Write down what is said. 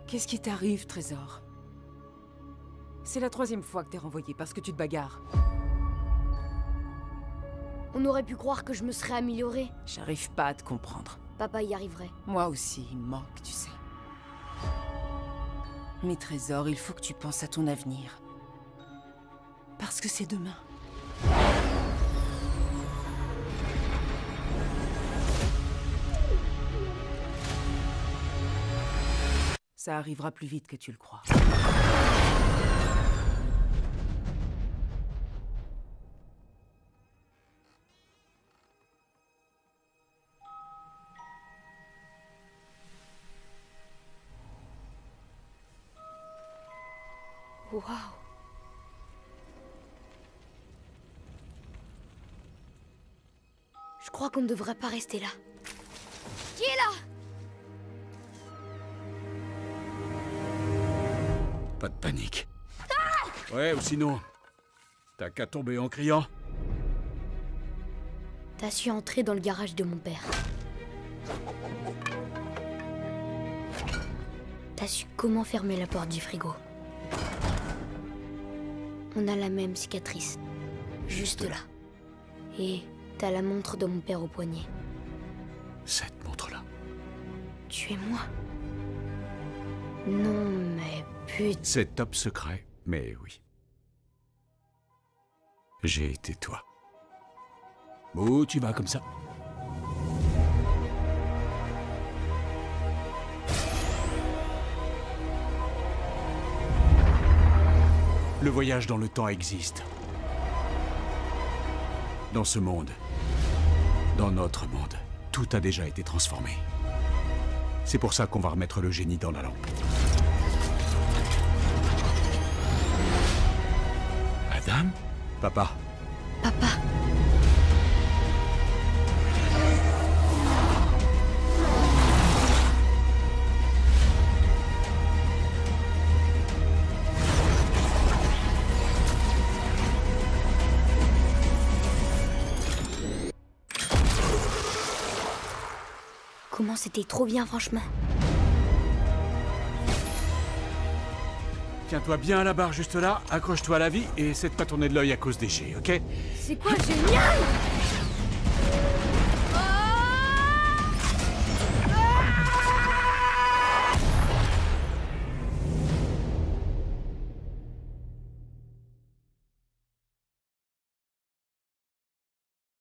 Qu'est-ce qui t'arrive, Trésor? C'est la 3e fois que t'es renvoyé parce que tu te bagarres. On aurait pu croire que je me serais améliorée. J'arrive pas à te comprendre. Papa y arriverait. Moi aussi, il me manque, tu sais. Mais Trésor, il faut que tu penses à ton avenir. Parce que c'est demain. Ça arrivera plus vite que tu le crois. Waouh. Je crois qu'on ne devrait pas rester là. Qui est là? Pas de panique. Ouais, ou sinon, t'as qu'à tomber en criant. T'as su entrer dans le garage de mon père. T'as su comment fermer la porte du frigo. On a la même cicatrice. Juste là. Et t'as la montre de mon père au poignet. Cette montre-là. Tu es moi? Non, mais putain... C'est top secret, mais oui. J'ai été toi. Où tu vas comme ça? Le voyage dans le temps existe. Dans ce monde, dans notre monde, tout a déjà été transformé. C'est pour ça qu'on va remettre le génie dans la lampe. Adam? Papa. Papa. Comment c'était trop bien, franchement. Tiens-toi bien à la barre juste là, accroche-toi à la vie et essaie de pas tourner de l'œil à cause des jets, ok? C'est quoi, génial!